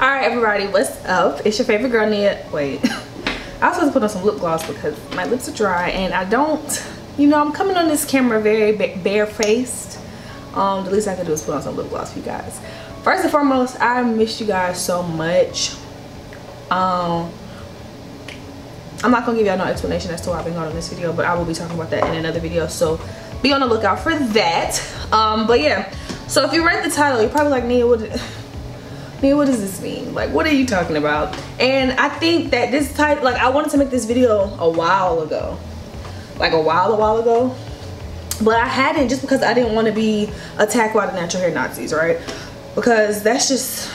Alright everybody, what's up? It's your favorite girl Nia. Wait, I was supposed to put on some lip gloss because my lips are dry and I don't, you know, I'm coming on this camera very barefaced. The least I can do is put on some lip gloss for you guys. First and foremost, I missed you guys so much. I'm not gonna give y'all no explanation as to why I've been going on this video, but I will be talking about that in another video, so be on the lookout for that. But yeah, so if you read the title, you're probably like, Nia, what does this mean? Like, what are you talking about? And I think that this title, like, I wanted to make this video a while ago, like a while ago, but I hadn't, just because I didn't want to be attacked by the natural hair Nazis, right? Because that's just,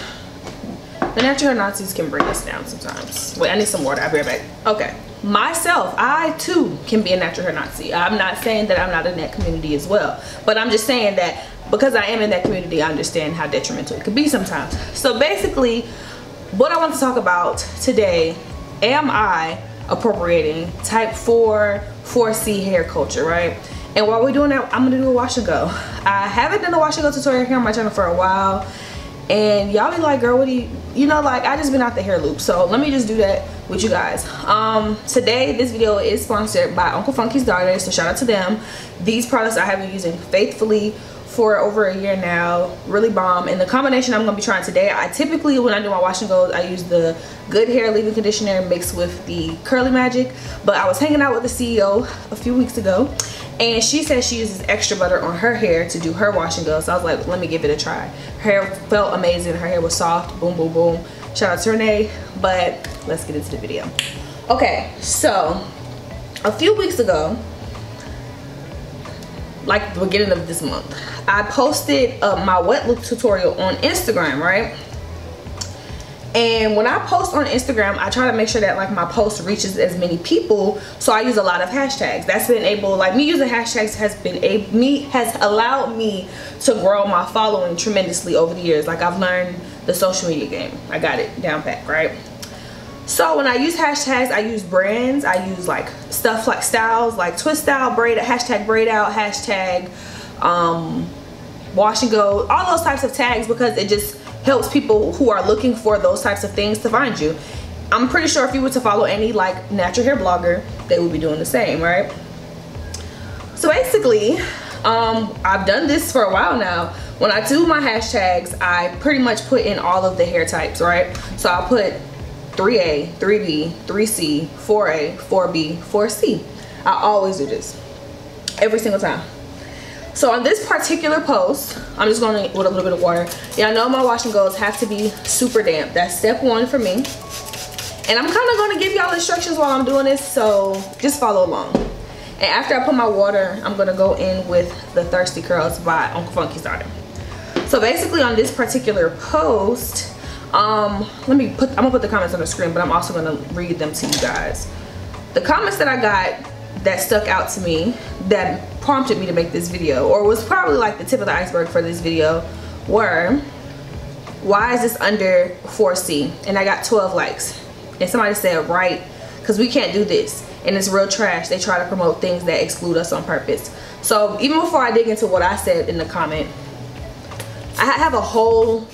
the natural hair Nazis can bring us down sometimes. Wait, I need some water. I'll be right back. Okay. Myself, I too can be a natural hair Nazi. I'm not saying that I'm not in that community as well, but I'm just saying that because I am in that community, I understand how detrimental it could be sometimes. So basically, what I want to talk about today, am I appropriating type 4C hair culture, right? And while we're doing that, I'm gonna do a wash and go. I haven't done a wash and go tutorial here on my channel for a while, and y'all be like, girl, what do you know, like, I just been out the hair loop, so let me just do that with you guys. Today this video is sponsored by Uncle Funky's Daughter, so shout out to them. These products I have been using faithfully for over a year now, really bomb. And the combination I'm gonna be trying today, I typically, when I do my wash and goes, I use the Good Hair Leave-In Conditioner mixed with the Curly Magic, but I was hanging out with the CEO a few weeks ago, and she said she uses extra butter on her hair to do her wash and go, so I was like, let me give it a try. Her hair felt amazing, her hair was soft, boom boom boom. Shout out to Renee, but let's get into the video. Okay, so a few weeks ago, like the beginning of this month, I posted my wet look tutorial on Instagram, right? And when I post on Instagram, I try to make sure that like my post reaches as many people, so I use a lot of hashtags. That's been able, like, me using hashtags has allowed me to grow my following tremendously over the years. Like, I've learned the social media game. I got it down pat, right? So when I use hashtags, I use brands, I use like stuff like styles, like twist style, braid, hashtag braid out, hashtag wash and go, all those types of tags, because it just helps people who are looking for those types of things to find you. I'm pretty sure if you were to follow any like natural hair blogger, they would be doing the same, right? So basically, I've done this for a while now. When I do my hashtags, I pretty much put in all of the hair types, right? So I'll put 3A, 3B, 3C, 4A, 4B, 4C. I always do this every single time. So on this particular post, I'm just going to with a little bit of water. Y'all know my wash and goes have to be super damp. That's step one for me. And I'm kind of going to give y'all instructions while I'm doing this, so just follow along. And after I put my water, I'm going to go in with the Thirsty Curls by Uncle Funky's Daughter. So basically on this particular post, I'm gonna put the comments on the screen, but I'm also gonna read them to you guys. The comments that I got that stuck out to me, that prompted me to make this video, or was probably like the tip of the iceberg for this video, were, why is this under 4C? And I got 12 likes. And somebody said, right, because we can't do this, and it's real trash. They try to promote things that exclude us on purpose. So even before I dig into what I said in the comment, I have a whole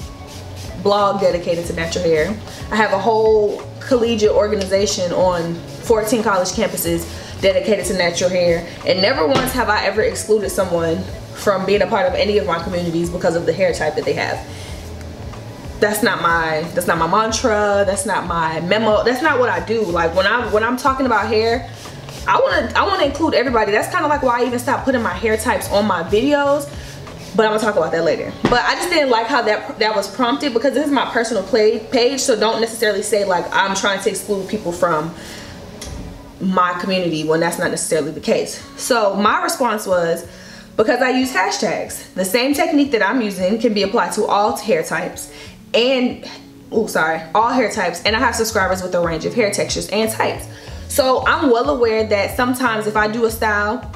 blog dedicated to natural hair. I have a whole collegiate organization on 14 college campuses dedicated to natural hair, and never once have I ever excluded someone from being a part of any of my communities because of the hair type that they have. That's not my mantra, that's not my memo, that's not what I do. Like, when I'm talking about hair, I want to include everybody. That's kind of like why I even stopped putting my hair types on my videos, but I'm gonna talk about that later. But I just didn't like how that was prompted, because this is my personal page, so don't necessarily say like I'm trying to exclude people from my community when that's not necessarily the case. So my response was, because I use hashtags, the same technique that I'm using can be applied to all hair types, and all hair types, and I have subscribers with a range of hair textures and types. So I'm well aware that sometimes if I do a style,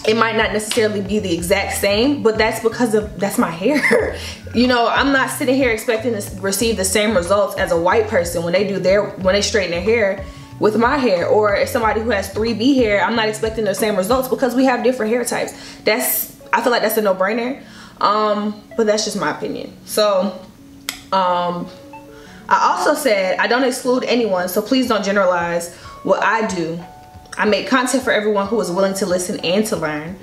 it might not necessarily be the exact same, but that's because that's my hair. You know, I'm not sitting here expecting to receive the same results as a white person when they straighten their hair with my hair, or if somebody who has 3B hair, I'm not expecting the same results because we have different hair types. I feel like that's a no-brainer, but that's just my opinion. So I I also said, I don't exclude anyone, so please don't generalize what I do. I make content for everyone who is willing to listen and to learn.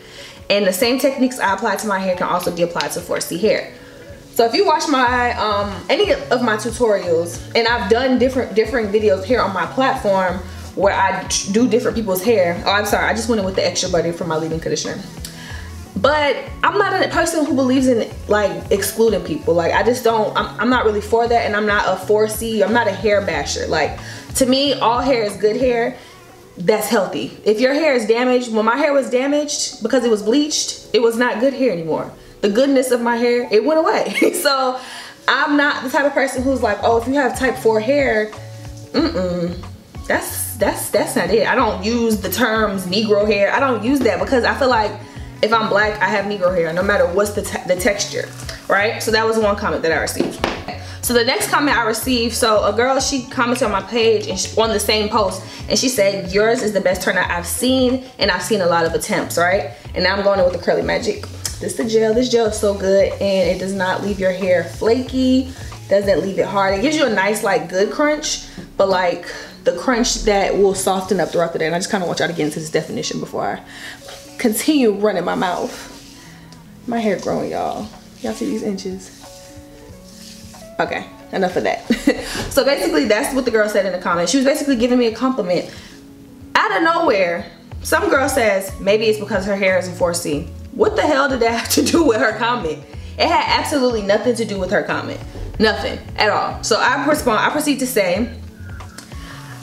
And the same techniques I apply to my hair can also be applied to 4C hair. So if you watch my any of my tutorials, and I've done different videos here on my platform where I do different people's hair. Oh, I'm sorry, I just went in with the extra butter from my leave-in conditioner. But I'm not a person who believes in like excluding people. Like I just don't, I'm not really for that, and I'm not a 4C, I'm not a hair basher. Like to me, all hair is good hair that's healthy. If your hair is damaged, when my hair was damaged because it was bleached, it was not good hair anymore. The goodness of my hair, it went away. So I'm not the type of person who's like, oh, if you have type 4 hair, that's not it. I don't use the terms Negro hair. I don't use that because I feel like if I'm black, I have Negro hair, no matter what's the texture, right? So that was one comment that I received. So the next comment I received, so a girl, she commented on my page and on the same post, and she said, yours is the best turnout I've seen, and I've seen a lot of attempts, right? And now I'm going in with the Curly Magic. This gel is so good, and it does not leave your hair flaky, doesn't leave it hard. It gives you a nice like good crunch, but like the crunch that will soften up throughout the day. And I just kind of want y'all to get into this definition before I continue running my mouth. My hair growing, y'all. Y'all see these inches? Okay, enough of that. So basically that's what the girl said in the comments. She was basically giving me a compliment. Out of nowhere, some girl says maybe it's because her hair is in 4C. What the hell did that have to do with her comment? It had absolutely nothing to do with her comment. Nothing at all. So I proceed to say,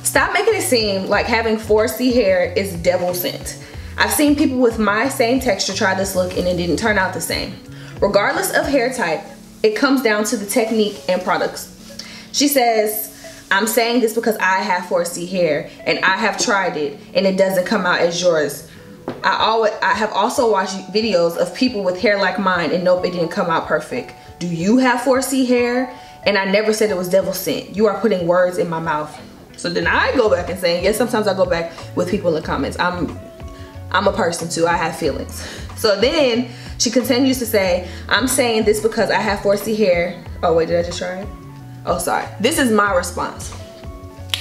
stop making it seem like having 4C hair is devil sent. I've seen people with my same texture try this look and it didn't turn out the same. Regardless of hair type, it comes down to the technique and products. She says, I'm saying this because I have 4C hair and I have tried it and it doesn't come out as yours. I have also watched videos of people with hair like mine and nope, it didn't come out perfect. Do you have 4C hair? And I never said it was devil sent. You are putting words in my mouth. So then I go back and say, yes, sometimes I go back with people in the comments. I'm a person too, I have feelings. So then she continues to say, I'm saying this because I have 4C hair. Oh wait, did I just try it? Oh, sorry. This is my response.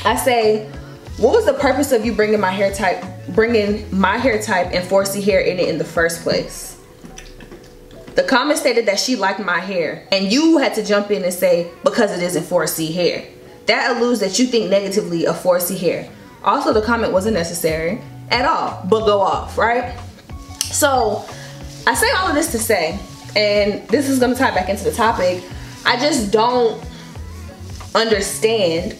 I say, what was the purpose of you bringing my hair type and 4C hair in it in the first place? The comment stated that she liked my hair and you had to jump in and say, because it isn't 4C hair. That alludes that you think negatively of 4C hair. Also, the comment wasn't necessary at all, but go off, right? So I say all of this to say, and this is gonna tie back into the topic, I just don't understand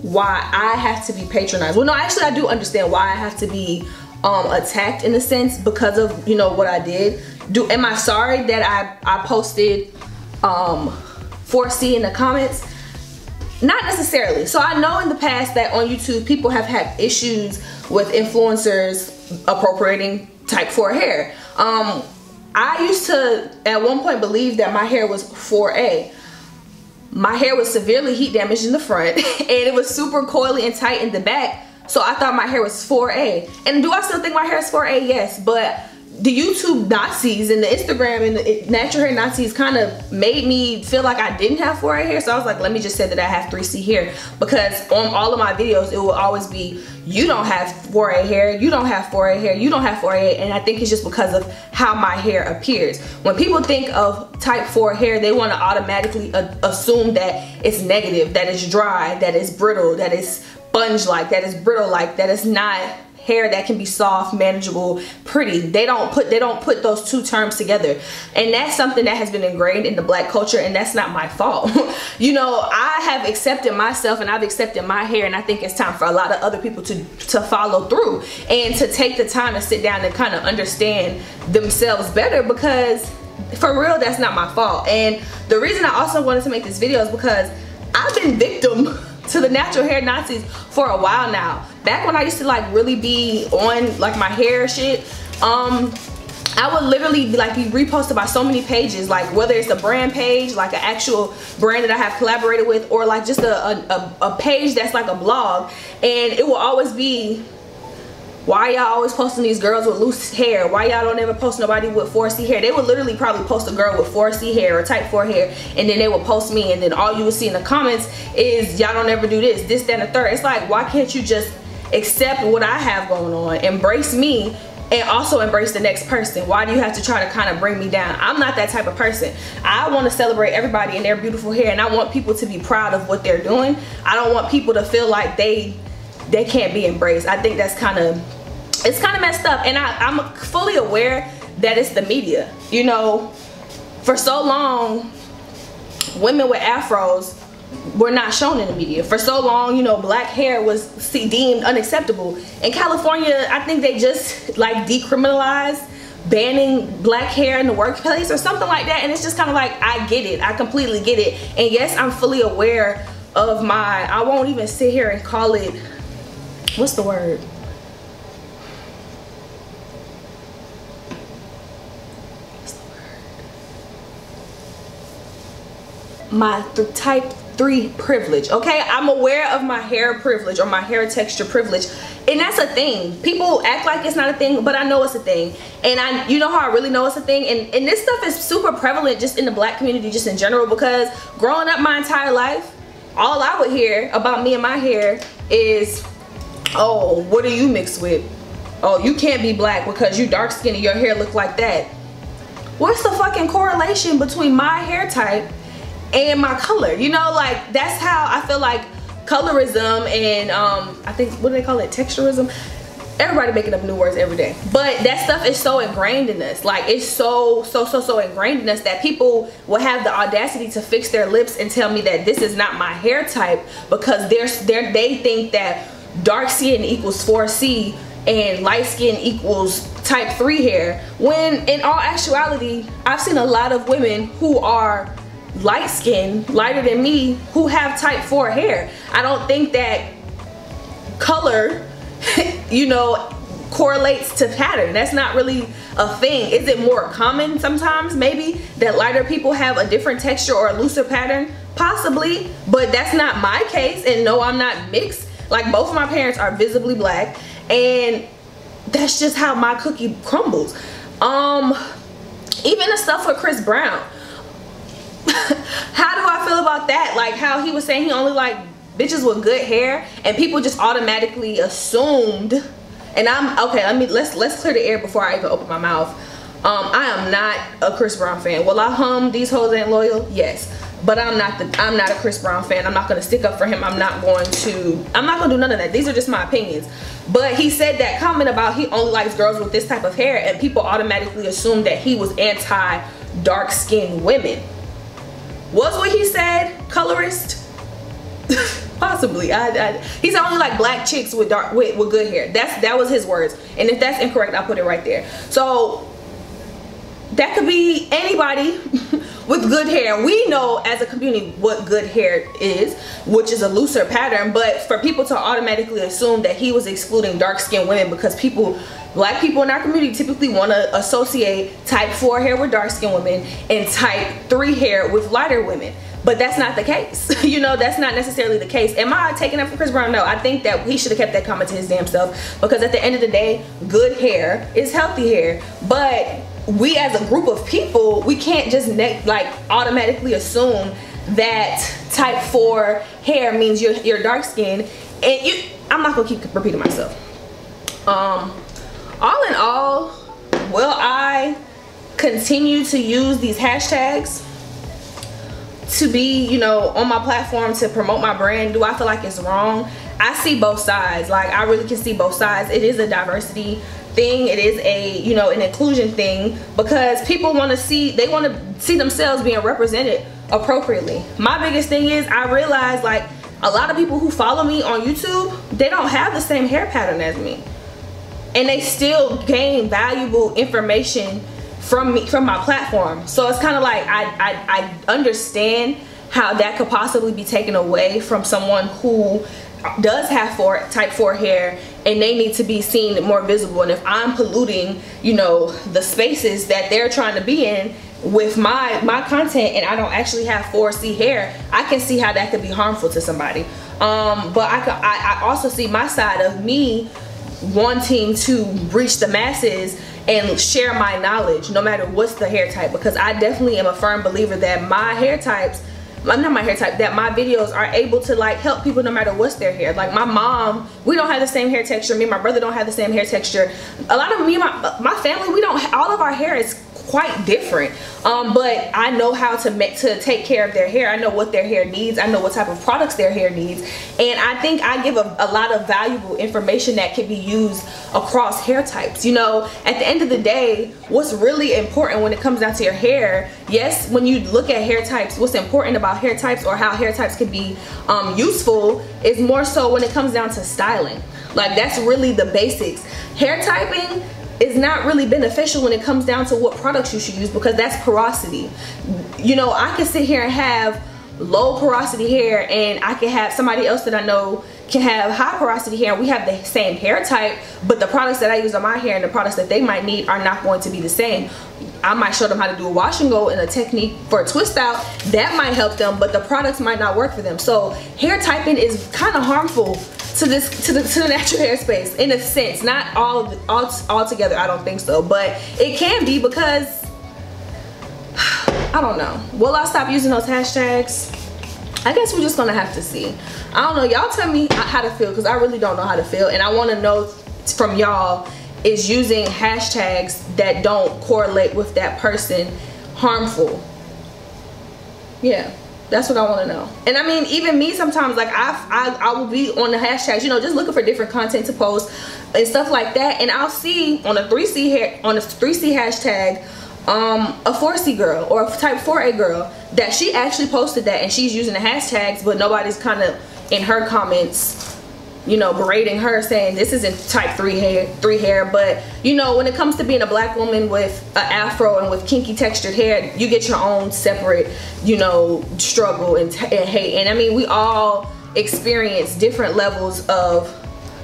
why I have to be patronized. Well, no, actually I do understand why I have to be attacked in a sense because of, you know, what I did. Am I sorry that I posted 4C in the comments? Not necessarily. So I know in the past that on YouTube people have had issues with influencers appropriating type 4 hair. I used to at one point believe that my hair was 4A. My hair was severely heat damaged in the front and it was super coily and tight in the back, so I thought my hair was 4A. And do I still think my hair is 4A? Yes, but the YouTube Nazis and the Instagram and the natural hair Nazis kind of made me feel like I didn't have 4A hair. So I was like, let me just say that I have 3C hair, because on all of my videos it will always be, you don't have 4A hair, you don't have 4A hair, you don't have 4A. And I think it's just because of how my hair appears. When people think of type 4 hair, they want to automatically assume that it's negative, that it's dry, that it's brittle, that it's sponge-like, that it's brittle-like, that it's not hair that can be soft, manageable, pretty. They don't put those two terms together, and that's something that has been ingrained in the black culture, and that's not my fault. You know, I have accepted myself and I've accepted my hair, and I think it's time for a lot of other people to follow through and to take the time to sit down and kind of understand themselves better, because for real, that's not my fault. And the reason I also wanted to make this video is because I've been victim to the natural hair Nazis for a while now. Back when I used to like really be on like my hair shit, I would literally be reposted by so many pages, like whether it's a brand page, like an actual brand that I have collaborated with, or like just a page that's like a blog, and it will always be, why y'all always posting these girls with loose hair? Why y'all don't ever post nobody with 4C hair? They would literally probably post a girl with 4C hair or type 4 hair, and then they would post me, and then all you would see in the comments is y'all don't ever do this, that, and the third. It's like, why can't you just accept what I have going on, embrace me, and also embrace the next person? Why do you have to try to kind of bring me down? I'm not that type of person. I want to celebrate everybody and their beautiful hair, and I want people to be proud of what they're doing. I don't want people to feel like they can't be embraced. I think that's kind of messed up, and I'm fully aware that it's the media. You know, for so long, women with afros were not shown in the media. For so long, you know, black hair was deemed unacceptable. In California, I think they just like decriminalized banning black hair in the workplace or something like that, and it's just kind of like, I get it, I completely get it. And yes, I'm fully aware of I won't even sit here and call it, what's the word? My type 3 privilege. Okay, I'm aware of my hair privilege or my hair texture privilege, and that's a thing. People act like it's not a thing, but I know it's a thing. And you know how I really know it's a thing, and this stuff is super prevalent just in the black community, just in general, because growing up my entire life, all I would hear about me and my hair is, oh, what are you mixed with? Oh, you can't be black because you dark skinned and your hair look like that. What's the fucking correlation between my hair type and my color? You know, like, that's how I feel like colorism and I think, what do they call it, texturism? Everybody making up new words every day, but that stuff is so ingrained in us. Like, it's so ingrained in us that people will have the audacity to fix their lips and tell me that this is not my hair type because they think that dark skin equals 4C and light skin equals type 3 hair, when in all actuality, I've seen a lot of women who are light skin, lighter than me, who have type 4 hair. I don't think that color you know, correlates to pattern. That's not really a thing. Is it more common sometimes maybe that lighter people have a different texture or a looser pattern? Possibly, but that's not my case. And no, I'm not mixed. Like, both of my parents are visibly black, and that's just how my cookie crumbles. Even the stuff with Chris Brown, how do I feel about that? Like, how he was saying he only liked bitches with good hair, and people just automatically assumed, and let's clear the air before I even open my mouth. I am not a Chris Brown fan. Will I hum "These Hoes Ain't Loyal"? Yes, but I'm not a Chris Brown fan. I'm not gonna stick up for him. I'm not gonna do none of that. These are just my opinions. But he said that comment about he only likes girls with this type of hair, and people automatically assumed that he was anti dark skinned women. Was what he said colorist? Possibly. He said only like black chicks with good hair. That was his words, and if that's incorrect, I'll put it right there. So that could be anybody with good hair. We know as a community what good hair is, which is a looser pattern, but for people to automatically assume that he was excluding dark-skinned women because black people in our community typically want to associate type 4 hair with dark-skinned women and type 3 hair with lighter women. But that's not the case. You know, that's not necessarily the case. Am I taking up for Chris Brown? No, I think that he should have kept that comment to his damn self, because at the end of the day, good hair is healthy hair. But we as a group of people, we can't just like automatically assume that type 4 hair means you're dark skinned. And I'm not gonna keep repeating myself. All in all, will I continue to use these hashtags to be, you know, on my platform to promote my brand? Do I feel like it's wrong? I see both sides. Like, I really can see both sides. It is a diversity thing. It is a, you know, an inclusion thing, because people want to see, they want to see themselves being represented appropriately. My biggest thing is, I realize like a lot of people who follow me on YouTube, they don't have the same hair pattern as me, and they still gain valuable information from me, from my platform. So it's kind of like I understand how that could possibly be taken away from someone who does have type 4 hair, and they need to be seen more visible. And if I'm polluting, you know, the spaces that they're trying to be in with my content, and I don't actually have 4C hair, I can see how that could be harmful to somebody. But I also see my side of me wanting to reach the masses and share my knowledge no matter what's the hair type, because I definitely am a firm believer that my hair types, not my hair type, that my videos are able to like help people no matter what's their hair. Like my mom, we don't have the same hair texture. Me and my brother don't have the same hair texture. A lot of me and my family, we don't, all of our hair is quite different, but I know how to take care of their hair. I know what their hair needs. I know what type of products their hair needs, and I think I give a lot of valuable information that can be used across hair types. You know, at the end of the day, what's really important when it comes down to your hair, yes, when you look at hair types, what's important about hair types or how hair types can be useful is more so when it comes down to styling. Like that's really the basics. Hair typing is not really beneficial when it comes down to what products you should use, because that's porosity. You know, I can sit here and have low porosity hair, and I can have somebody else that I know can have high porosity hair, and we have the same hair type, but the products that I use on my hair and the products that they might need are not going to be the same. I might show them how to do a wash and go and a technique for a twist out that might help them, but the products might not work for them. So hair typing is kind of harmful to the natural hair space in a sense. Not all together, I don't think so, but it can be, because I don't know. Will I stop using those hashtags? I guess we're just gonna have to see. I don't know, y'all tell me how to feel, because I really don't know how to feel, and I want to know from y'all, is using hashtags that don't correlate with that person harmful? Yeah, that's what I want to know. And I mean, even me sometimes, like I will be on the hashtags, you know, just looking for different content to post and stuff like that, and I'll see on a 3C hashtag a 4C girl or a type 4A girl that she actually posted that, and she's using the hashtags, but nobody's kind of in her comments, you know, berating her, saying this isn't type 3 hair. But you know, when it comes to being a black woman with an afro and with kinky textured hair, you get your own separate, you know, struggle and hate. And I mean, we all experience different levels of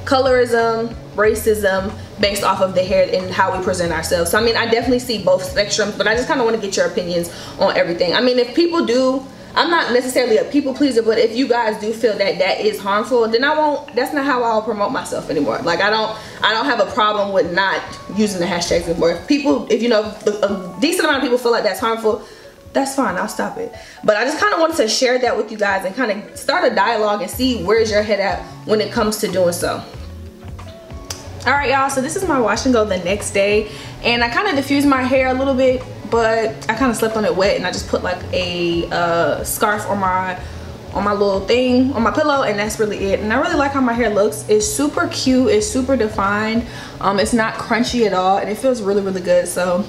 colorism, racism, based off of the hair and how we present ourselves. So I mean, I definitely see both spectrums, but I just kind of want to get your opinions on everything. I mean, if people do, I'm not necessarily a people pleaser, but if you guys do feel that that is harmful, then I won't, that's not how I'll promote myself anymore. Like I don't have a problem with not using the hashtags anymore. If you know, a decent amount of people feel like that's harmful, that's fine, I'll stop it. But I just kind of wanted to share that with you guys and kind of start a dialogue and see where's your head at when it comes to doing so. All right, y'all, so this is my wash and go the next day, and I kind of diffused my hair a little bit, but I kind of slept on it wet, and I just put like a scarf on my little thing on my pillow, and that's really it. And I really like how my hair looks. It's super cute, it's super defined, it's not crunchy at all, and it feels really, really good. So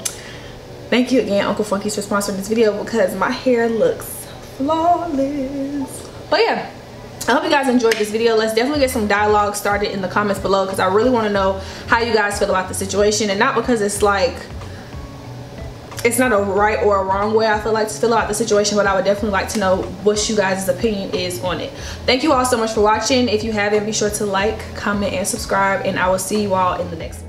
thank you again, Uncle Funky's, for sponsoring this video, because my hair looks flawless. But yeah, I hope you guys enjoyed this video. Let's definitely get some dialogue started in the comments below, because I really want to know how you guys feel about the situation, and not because it's like, it's not a right or a wrong way I feel about the situation, but I would definitely like to know what you guys' opinion is on it. Thank you all so much for watching. If you haven't, be sure to like, comment, and subscribe, and I will see you all in the next video.